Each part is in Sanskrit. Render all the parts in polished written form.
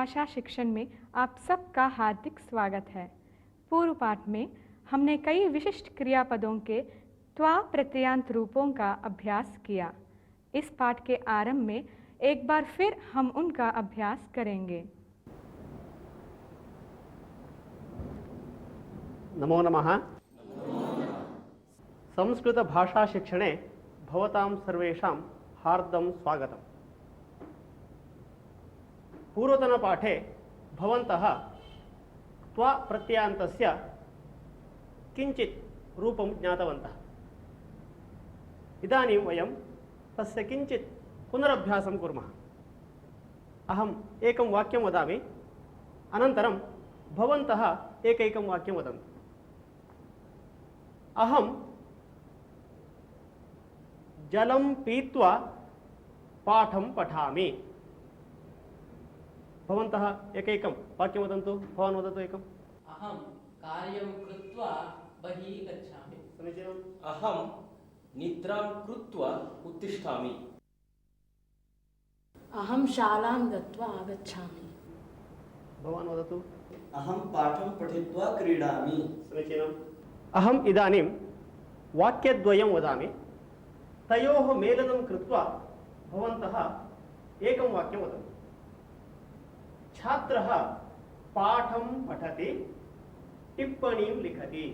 भाषा शिक्षण में आप सबका हार्दिक स्वागत है। पूर्व पाठ में हमने कई विशिष्ट क्रियापदों के त्वा प्रत्ययांत रूपों का अभ्यास किया। इस पाठ के आरंभ में एक बार फिर हम उनका अभ्यास करेंगे। नमो नमः। संस्कृत भाषा शिक्षणे भवतां सर्वेषां हार्दं स्वागतम्। पूर्वतनपाठे भवन्तः त्वा प्रत्ययान्तस्य किञ्चित् रूपं ज्ञातवन्तः। इदानीं वयं तस्य किञ्चित् पुनरभ्यासं कुर्मः। अहम् एकं वाक्यं वदामि, अनन्तरं भवन्तः एकैकं वाक्यं वदन्तु। अहं जलं पीत्वा पाठं पठामि। भवन्तः एकैकं वाक्यं वदन्तु। भवान् वदतु एकम्। अहं कार्यं कृत्वा बहिः गच्छामि। समीचीनम्। अहं निद्रां कृत्वा उत्तिष्ठामि। अहं शालां गत्वा आगच्छामि। भवान् वदतु। अहं पाठं पठित्वा क्रीडामि। समीचीनम्। अहम् इदानीं वाक्यद्वयं वदामि, तयोः मेलनं कृत्वा भवन्तः एकं वाक्यं वदन्तु। छात्रः पाठं पठति, टिप्पणीं लिखति।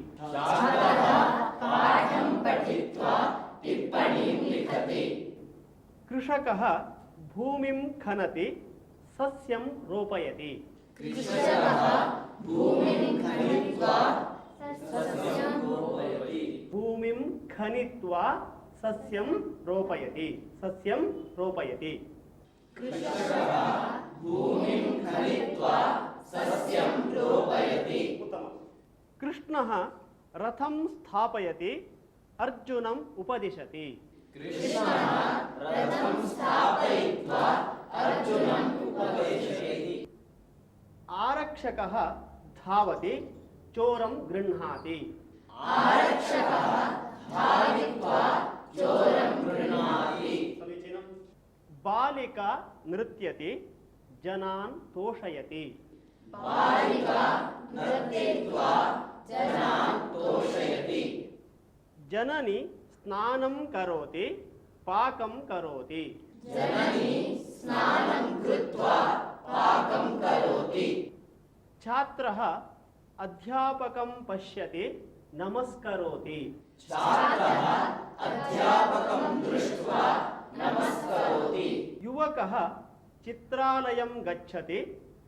कृषकः भूमिं खनति, सस्यं रोपयति। भूमिं खनित्वा सस्यं रोपयति। सस्यं रोपयति। उत्तमम्। कृष्णः रथं स्थापयति, अर्जुनम् उपदिशति। आरक्षकः धावति, चोरं गृह्णाति। समीचीनम्। बालिका नृत्यति, जनान् तोषयति। जननी स्नानं करोति, पाकं करोति। छात्रः अध्यापकं पश्यति, नमस्करोति। युवकः चित्रालयं गच्छति,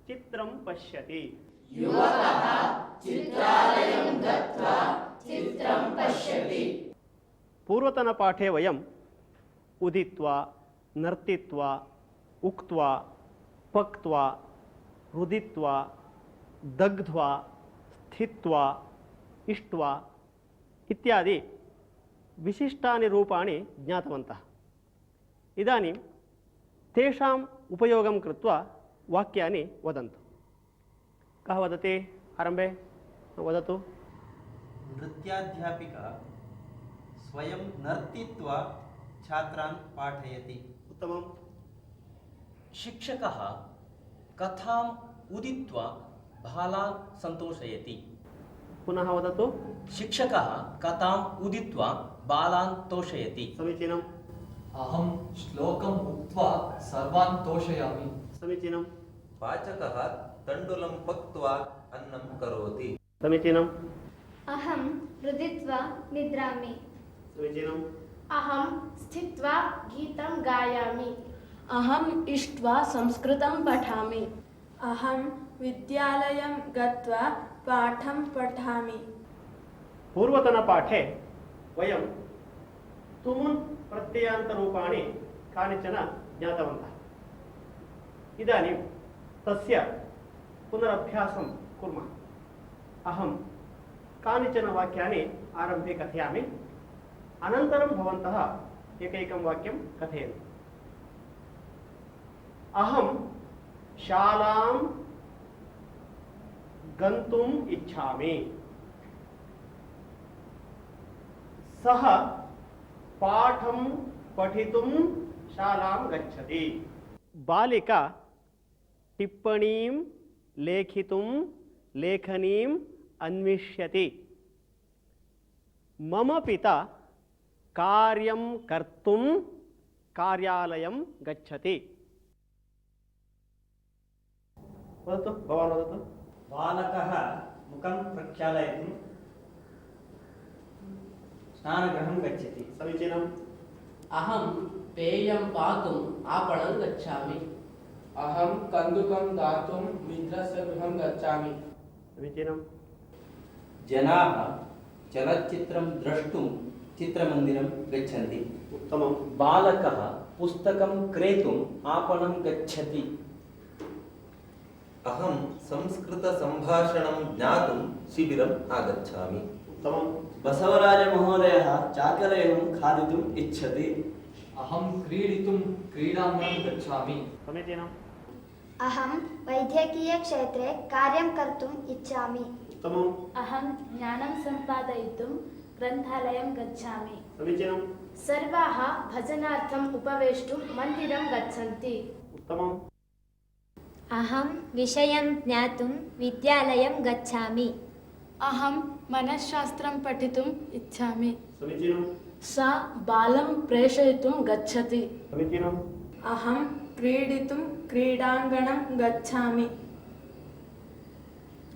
चित्रं पश्यति। पूर्वतनपाठे वयम् उदित्वा, नर्तित्वा, उक्त्वा, पक्त्वा, रुदित्वा, दग्ध्वा, स्थित्वा, इष्ट्वा इत्यादि विशिष्टानि रूपाणि ज्ञातवन्तः। इदानीं तेषाम् उपयोगं कृत्वा वाक्यानि वदन्तु। कः वदति? आरम्भे वदतु। नृत्याध्यापिका स्वयं नर्तित्वा छात्रान् पाठयति। उत्तमम्। शिक्षकः कथाम् उदित्वा बालान् सन्तोषयति। पुनः वदतु। शिक्षकः कथाम् उदित्वा बालान् तोषयति। समीचीनम्। अहं श्लोकम् उक्त्वा सर्वान् तोषयामि। समीचीनम्। पाचकः तण्डुलं पक्त्वा अन्नं करोति। समीचीनम्। अहं रुदित्वा निद्रामि। समीचीनम्। अहं स्थित्वा गीतं गायामि। अहम् इष्ट्वा संस्कृतं पठामि। अहं विद्यालयं गत्वा पाठं पठामि। पूर्वतनपाठे वयं तुमुन् प्रत्ययान्तरूपाणि कानिचन ज्ञातवन्तः। इदानीं तस्य पुनरभ्यासं कुर्मः। अहं कानिचन वाक्यानि आरम्भे कथयामि, अनन्तरं भवन्तः एकैकं वाक्यं कथयन्तु। अहं शालां गन्तुम् इच्छामि। सः पाठं पठितुं शालां गच्छति। बालिका टिप्पणीं लेखितुं लेखनीम् अन्विष्यति। मम पिता कार्यं कर्तुं कार्यालयं गच्छति। वदतु, भवान् वदतु। बालकः मुखं प्रक्षालयितुं स्नानगृहं गच्छति। समीचीनम्। अहं पेयं पातुम् आपणं गच्छामि। अहं कन्दुकं दातुं मित्रस्य गृहं गच्छामि। समीचीनम्। जनाः चलच्चित्रं द्रष्टुं चित्रमन्दिरं गच्छन्ति। उत्तमम्। बालकः पुस्तकं क्रेतुम् आपणं गच्छति। अहं संस्कृतसम्भाषणं ज्ञातुं शिबिरम् आगच्छामि। उत्तमम्। बसवराजमहोदयः चाकलेहं खादितुम् इच्छति। अहं क्रीडितुं क्रीडाङ्गणं गच्छामि। समीचीनम्। अहं वैद्यकीयक्षेत्रे कार्यं कर्तुम् इच्छामि। उत्तमम्। अहं ज्ञानं सम्पादयितुं ग्रन्थालयं गच्छामि। समीचीनम्। सर्वाः भजनार्थम् उपवेष्टुं मन्दिरं गच्छन्ति। उत्तमम्। अहं विषयं ज्ञातुं विद्यालयं गच्छामि। अहं मनश्शास्त्रं पठितुम् इच्छामि। समीचीनम्। सा बालं प्रेषयितुं गच्छति। समीचीनम्। अहं क्रीडितुं क्रीडाङ्गणं गच्छामि।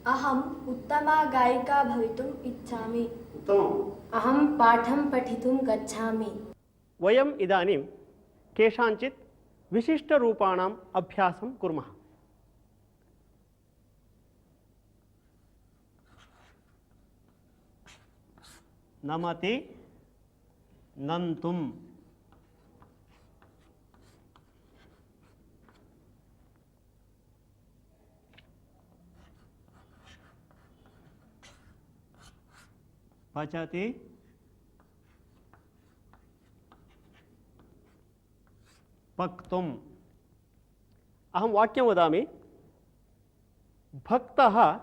अहम् उत्तमा गायिका भवितुम् इच्छामि। उत्तमम्। अहं पाठं पठितुं गच्छामि। वयम् इदानीं केषाञ्चित् विशिष्टरूपाणाम् अभ्यासं कुर्मः। नमति, नन्तुम्। पचति, पक्तुम्। अहं वाक्यं वदामि। भक्तः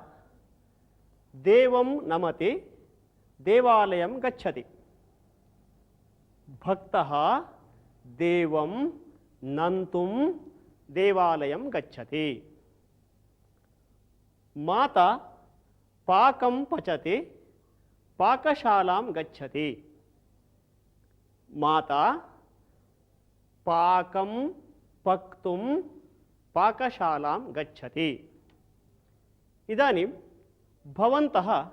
देवं नमति, देवालयं गच्छति। भक्तः देवं नन्तुं देवालयं गच्छति। माता पाकं पचति, पाकशालां गच्छति। माता पाकं पक्तुं पाकशालां गच्छति। इदानीं भवन्तः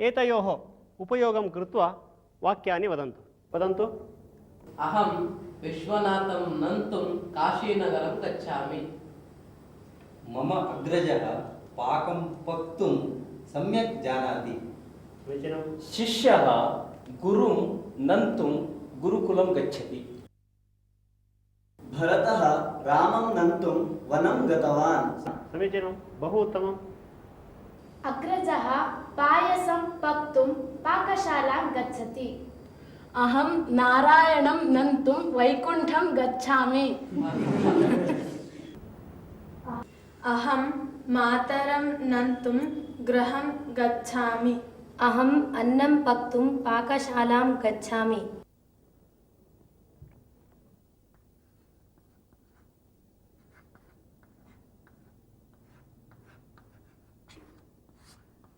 एतयोः उपयोगं कृत्वा वाक्यानि वदन्तु। वदन्तु। अहं विश्वनाथं नन्तुं काशीनगरं गच्छामि। मम अग्रजः पाकं पक्तुं सम्यक् जानाति। समीचीनम्। शिष्यः गुरुं नन्तुं गुरुकुलं गच्छति। भरतः रामं नन्तुं वनं गतवान्। समीचीनं। बहु उत्तमम्। अग्रजः पायसं पक्तुं पाकशालां गच्छति। अहं नारायणं नन्तुं वैकुण्ठं गच्छामि। अहं मातरं नन्तुं गृहं गच्छामि। अहम् अन्नं पक्तुं पाकशालां गच्छामि।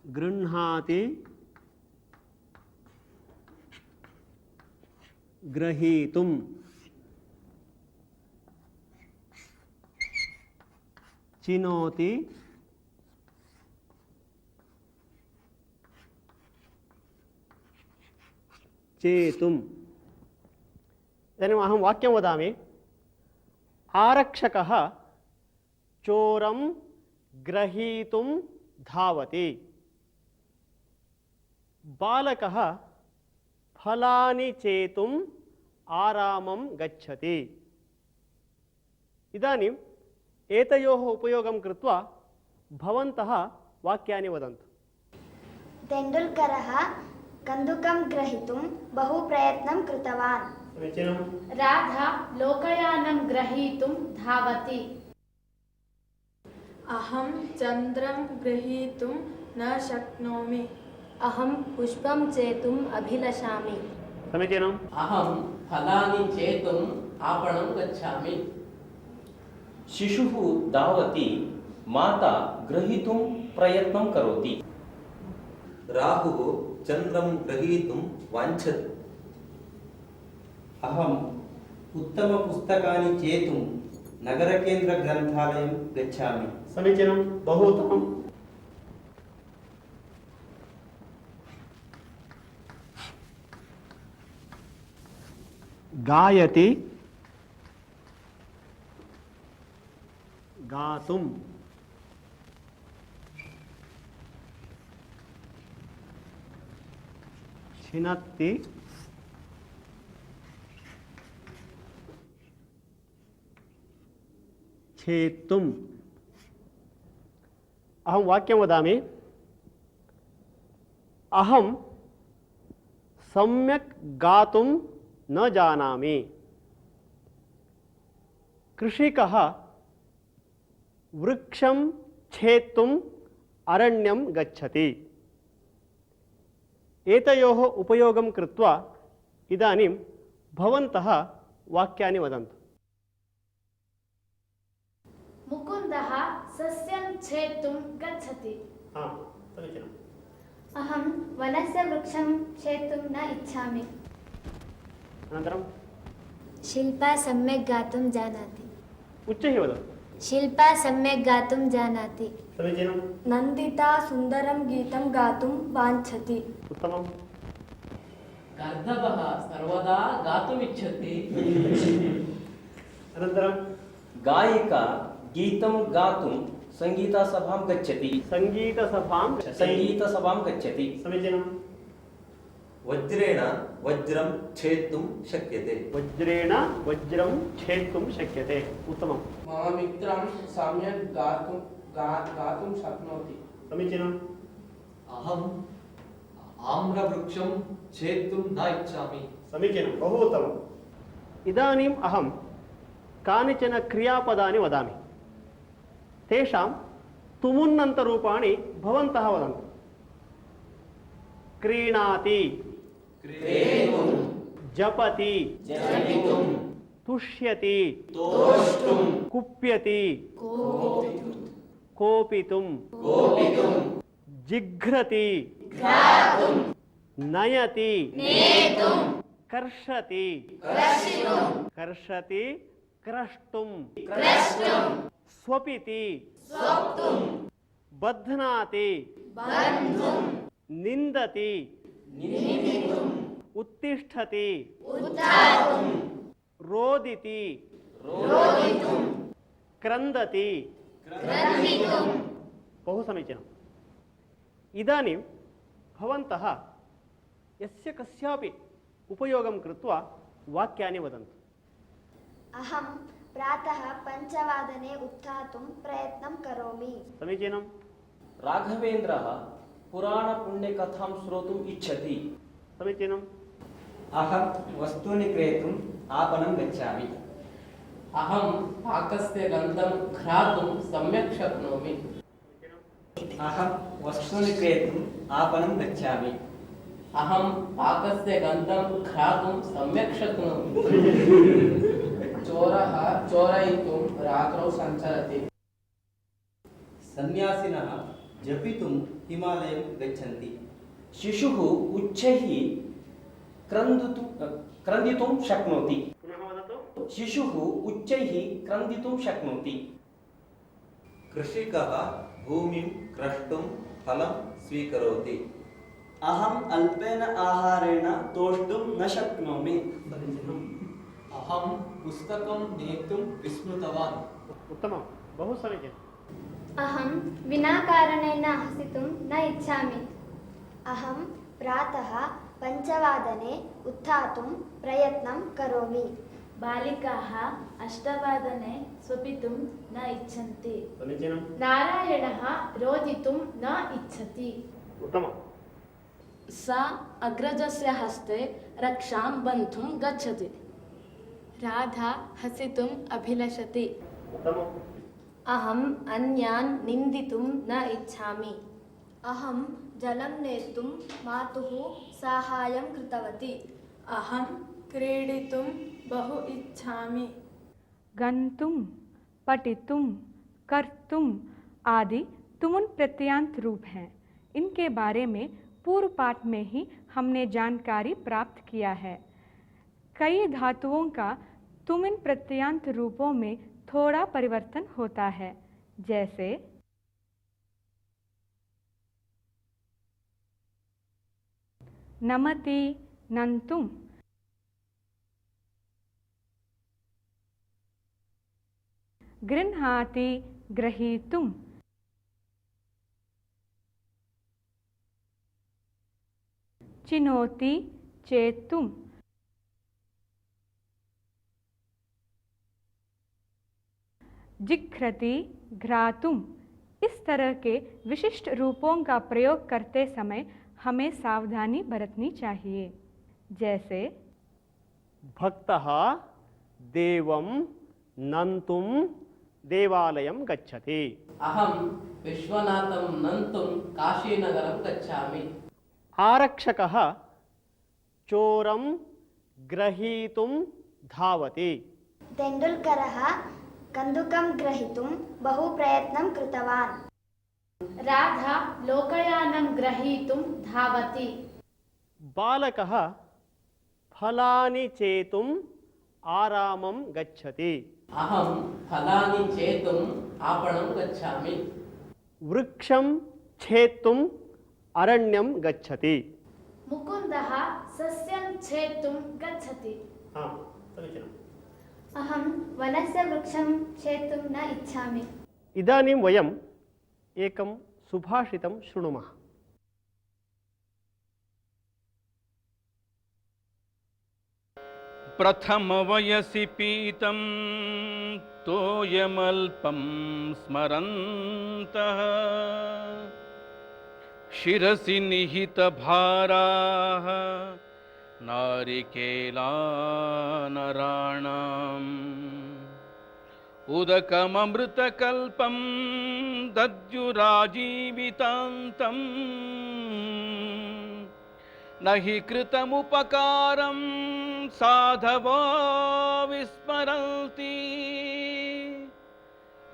गृह्णाति, ग्रहीतुं। चिनोति, चेतुम्। इदानीम् अहं वाक्यं वदामि। आरक्षकः चोरं ग्रहीतुं धावति। बालकः फलानि चेतुम् आरामं गच्छति। इदानीम् एतयोः उपयोगं कृत्वा भवन्तः वाक्यानि वदन्तु। तेण्डुल्करः कन्दुकं ग्रहीतुं बहु प्रयत्नं कृतवान्। समीचीनं। राधा लोकयानं ग्रहीतुं धावति। अहं चन्द्रं ग्रहीतुं न शक्नोमि। अहं पुष्पं चेतुम् अभिलषामि। समीचीनम्। अहं फलानि चेतुम् आपणं गच्छामि। शिशुः धावति, माता ग्रहीतुं प्रयत्नं करोति। राहुः चन्द्रं ग्रहीतुं वाञ्छति। अहम् उत्तमपुस्तकानि चेतुं नगरकेन्द्रग्रन्थालयं गच्छामि। समीचीनं, बहु उत्तमम्। गायति, गातुं, छिनत्ति, छेत्तुम्। अहं वाक्यं वदामि। अहं सम्यक् गातुं न जानामि। कृषिकः वृक्षं छेत्तुम् अरण्यं गच्छति। एतयोः उपयोगं कृत्वा इदानीं भवन्तः वाक्यानि वदन्तु। मुकुन्दः सस्यं छेत्तुं गच्छति। समीचीनम्। अहं वनस्य वृक्षं छेत्तुं न इच्छामि। अनन्तरं शिल्पा सम्यक् गातुं जानाति। उच्चैः वद। शिल्पा सम्यक् गातुं जानाति। समीचीनं। नन्दिता सुन्दरं गीतं गातुं वाञ्छति। उत्तमम्। गर्दभः सर्वदा गातुमिच्छति। अनन्तरं गायिका गीतं गातुं सङ्गीतसभां गच्छति। संगीतसभां गच्छति। समीचीनं। वज्रेण वज्रं छेत्तुं शक्यते। वज्रेण वज्रं छेत्तुं शक्यते। उत्तमं। मम मित्रं सम्यक् गातुं शक्नोति। समीचीनम्। अहम् आम्रवृक्षं छेत्तुं न इच्छामि। समीचीनं, बहु उत्तमम्। इदानीम् अहं कानिचन क्रियापदानि वदामि। तेषां तुमुन्नन्तरूपाणि भवन्तः वदन्तु। क्रीणाति, जपति, तुष्यति, कुप्यति, कोपितुं, जिघ्रति, नयति, कर्षति, कर्षति, क्रष्टुं, स्वपिति, बध्नाति, निन्दति, उत्तिष्ठति, रोदिति, क्रन्दति। बहु समीचीनम्। इदानीं भवन्तः यस्य कस्यापि उपयोगं कृत्वा वाक्यानि वदन्तु। अहं प्रातः 5 वादने उत्थातुं प्रयत्नं करोमि। समीचीनं। राघवेन्द्रः पुराणपुण्यकथां श्रोतुम् इच्छति। समीचीनम्। अहं वस्तूनि क्रेतुम् आपणं गच्छामि। अहं पाकस्य गन्धं घ्रातुं सम्यक् शक्नोमि। अहं वस्तूनि क्रेतुम् आपणं गच्छामि। अहं पाकस्य गन्धं घ्रातुं सम्यक् शक्नोमि। चोरः चोरयितुं रात्रौ सञ्चरति। सन्यासिनः जपितुं हिमालयं गच्छन्ति। शिशुः उच्चैः क्रन्दितुं शक्नोति। पुनः वदतु। शिशुः उच्चैः क्रन्दितुं शक्नोति। कृषिकः भूमिं क्रष्टुं फलं स्वीकरोति। अहम् अल्पेन आहारेण तोष्टुं न शक्नोमि। अहं पुस्तकं नेतुं विस्मृतवान्। उत्तमं, बहु समीचीनम्। अहं विना कारणेन हसितुं न इच्छामि। अहं प्रातः 5 वादने उत्थातुं प्रयत्नं करोमि। बालिकाः 8 वादने स्वपितुं न इच्छन्ति। समीचीनं। नारायणः रोदितुं न इच्छति। उत्तमम्। सा अग्रजस्य हस्ते रक्षां बन्धुं गच्छति। राधा हसितुम् अभिलषति। उत्तमम्। अहम् अन्यान् निन्दितुं न इच्छामि। अहं जलं नेतुं मातुः साहाय्यं कृतवती। अहं क्रीडितुं बहु इच्छामि। गन्तुं पठितुम, कर्तुम आदि तुमुन प्रत्ययांत रूप हैं। इनके बारे में पूर्व पाठ में ही हमने जानकारी प्राप्त किया है। कई धातुओं का तुमुन प्रत्ययांत रूपों में थोड़ा परिवर्तन होता है, जैसे नमति, नंतुम, गृह्णाति, ग्रहीतुम, चिनोति, चेतुम, जिघ्रति, घ्रातुम। इस तरह के विशिष्ट रूपों का प्रयोग करते समय हमें सावधानी बरतनी चाहिए। जैसे भक्तः देवं नन्तुं देवालयं गच्छति। अहं विश्वनाथं नन्तुं काशीनगरं गच्छामि। आरक्षकः चोरं ग्रहीतुं धावति। तेण्डुल्करः कन्दुकं ग्रहीतुं बहु प्रयत्नं कृतवान्। राधा लोकयानं ग्रहीतुं धावति। बालकः फलानि चेतुम् आरामं गच्छति। अहं फलानि चेतुम् आपणं गच्छामि। वृक्षं छेत्तुम् अरण्यं गच्छति। मुकुन्दः सस्यं छेत्तुं गच्छति। अहं वनस्य वृक्षं छेत्तुं न इच्छामि। इदानीं वयम् एकं सुभाषितं शृणुमः। प्रथमवयसि पीतं तोयमल्पं स्मरन्तः शिरसि निहितभाराः नारिकेलानराणाम् उदकममृतकल्पं दद्युराजीवितान्तम् न हि कृतमुपकारं साधवो विस्मरन्ति।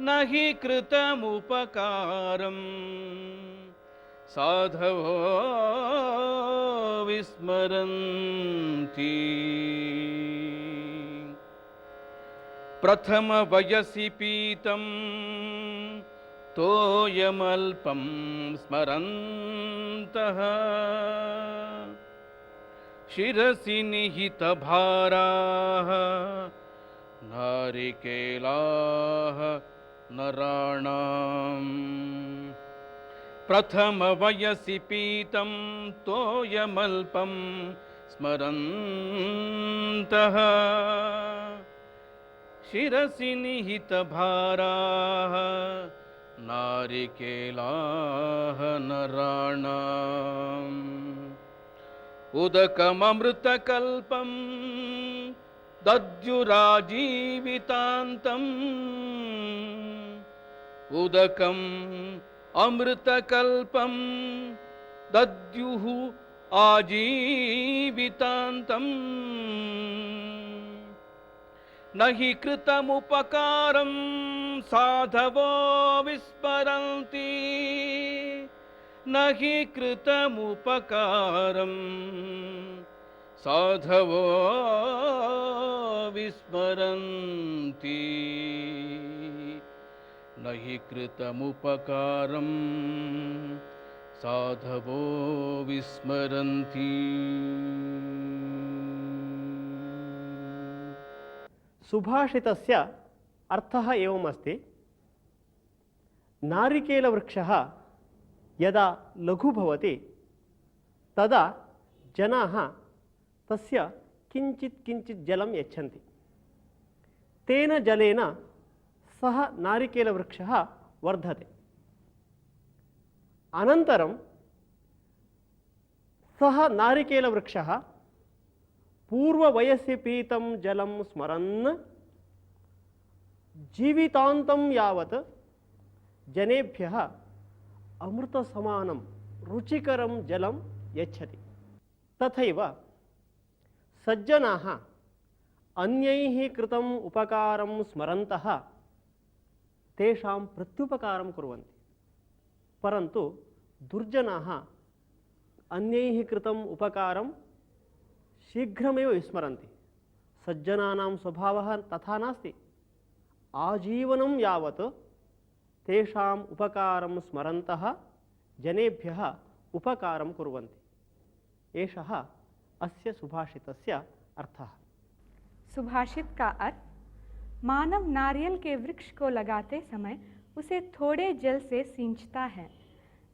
न हि कृतमुपकारं साधवो विस्मरन्ति। प्रथमवयसि पीतं तोयमल्पं स्मरन्तः शिरसि निहितभाराः नारिकेलाः नराणाम्। प्रथमवयसि पीतं तोयमल्पं स्मरन्तः शिरसि निहितभाराः नारिकेलाः नराणाम् उदकममृतकल्पं दद्युराजीवितान्तम् उदकम् अमृतकल्पं दद्युः आजीवितान्तम्। न हि कृतमुपकारं साधवो विस्मरन्ति। न हि कृतमुपकारं साधवो विस्मरन्ति। न हि कृतमुपकारं साधवो विस्मरन्ति। सुभाषितस्य अर्थः एवमस्ति। नारिकेलवृक्षः यदा लघु भवति तदा जनाः तस्य किञ्चित् जलं यच्छन्ति। तेन जलेन सः नारिकेलवृक्षः वर्धते। अनन्तरं सः नारिकेलवृक्षः पूर्ववयसि पीतं जलं स्मरन् जीवितान्तं यावत् जनेभ्यः अमृतसमानं रुचिकरं जलं यच्छति। तथैव सज्जनाः अन्यैः कृतम् उपकारं स्मरन्तः तेषां प्रत्युपकारं कुर्वन्ति, परन्तु दुर्जनाः अन्यैः कृतम् उपकारं शीघ्रमेव विस्मरन्ति। सज्जनानां स्वभावः तथा नास्ति। आजीवनं यावत् तेषाम् उपकारं स्मरन्तः जनेभ्यः उपकारं कुर्वन्ति। एषः अस्य सुभाषितस्य अर्थः। सुभाषित का अर्थ: मानव नारियल के वृक्ष को लगाते समय उसे थोड़े जल से सींचता है।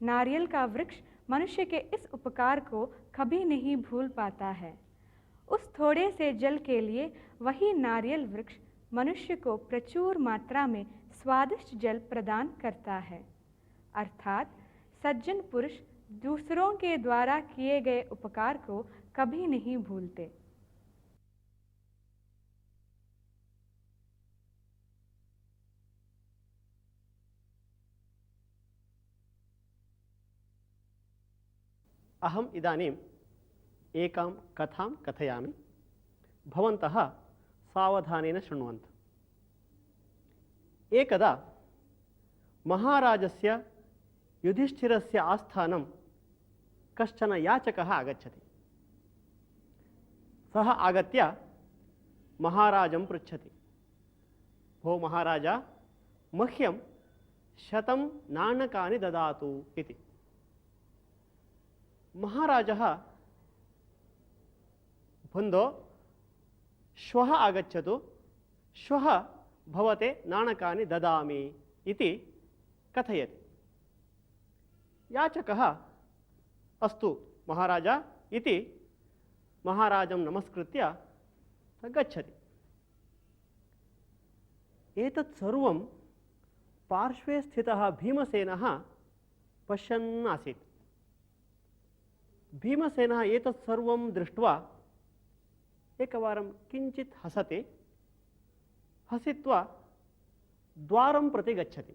नारियल का वृक्ष मनुष्य के इस उपकार को कभी नहीं भूल पाता है। उस थोड़े से जल के लिए वही नारियल वृक्ष मनुष्य को प्रचुर मात्रा में स्वादिष्ट जल प्रदान करता है। अर्थात सज्जन पुरुष दूसरों के द्वारा किए गए उपकार को कभी नहीं भूलते। अहम् इदानीम् एकां कथां कथयामि। भवन्तः सावधानेन शृण्वन्तु। एकदा महाराजस्य युधिष्ठिरस्य आस्थानं कश्चन याचकः आगच्छति। सः आगत्य महाराजं पृच्छति, भो महाराज, मह्यं 100 नाणकानि ददातु इति। महाराजः, बन्धो श्वः आगच्छतु, श्वः भवते नाणकानि ददामि इति कथयति। याचकः अस्तु महाराज इति महाराजं नमस्कृत्य गच्छति। एतत् सर्वं पार्श्वे स्थितः भीमसेनः पश्यन् आसीत्। भीमसेनः एतत् सर्वं दृष्ट्वा एकवारं किञ्चित् हसति, हसित्वा द्वारं प्रति गच्छति।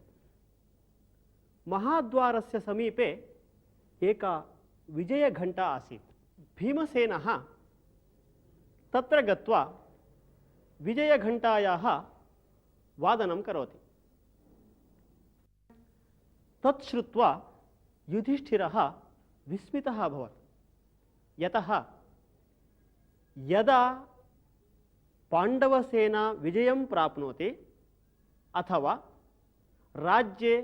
महाद्वारस्य समीपे एका विजयघण्टा आसीत्। भीमसेनः तत्र गत्वा विजयघण्टायाः वादनं करोति। तत् श्रुत्वा युधिष्ठिरः विस्मितः अभवत्, यतः यदा पाण्डवसेना विजयं प्राप्नोति अथवा राज्ये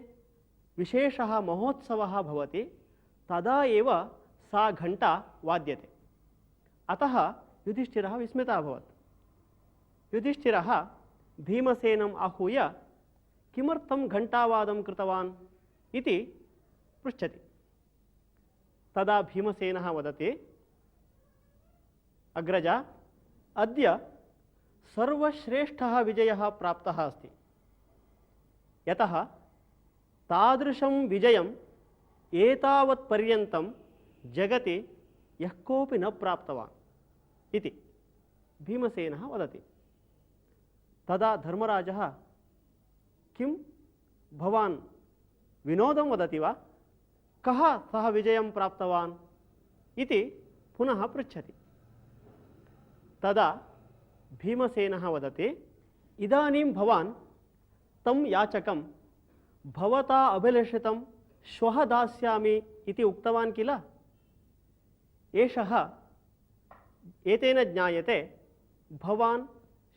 विशेषः महोत्सवः भवति तदा एव सा घण्टा वाद्यते। अतः युधिष्ठिरः विस्मितः अभवत्। युधिष्ठिरः भीमसेनम् आहूय किमर्थं घण्टावादं कृतवान् इति पृच्छति। तदा भीमसेनः वदति, अग्रज, अद्य सर्वश्रेष्ठः विजयः प्राप्तः अस्ति, यतः तादृशं विजयं एतावत् पर्यन्तं जगति यः कोऽपि न प्राप्तवान् इति भीमसेनः वदति। तदा धर्मराजः, किं भवान् विनोदं वदति वा? कः सः विजयं प्राप्तवान् इति पुनः पृच्छति। तदा भीमसेनः वदति, इदानीं भवान् तं याचकं भवता अभिलषितं श्वः दास्यामि इति उक्तवान् किल? एतेन ज्ञायते भवान्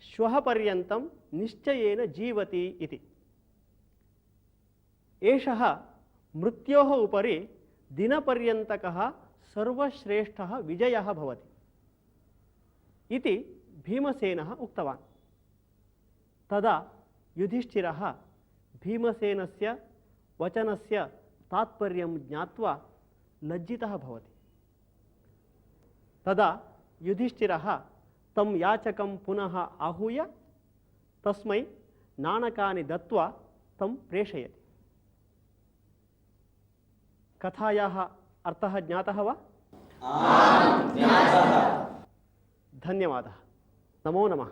श्वः पर्यन्तं निश्चयेन जीवति इति। एषः मृत्योः उपरि दिनपर्यन्तकः सर्वश्रेष्ठः विजयः भवति इति भीमसेनः उक्तवान्। तदा युधिष्ठिरः भीमसेनस्य वचनस्य तात्पर्यं ज्ञात्वा लज्जितः भवति। तदा युधिष्ठिरः तं याचकं पुनः आहूय तस्मै नाणकानि दत्त्वा तं प्रेषयति। कथायाः अर्थः ज्ञातः वा? धन्यवादः। नमो नमः।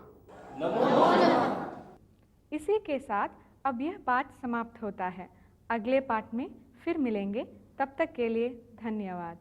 इसी के साथ अब यह पाठ समाप्त होता है। अगले पाठ में फिर मिलेंगे। तब तक के लिए धन्यवाद।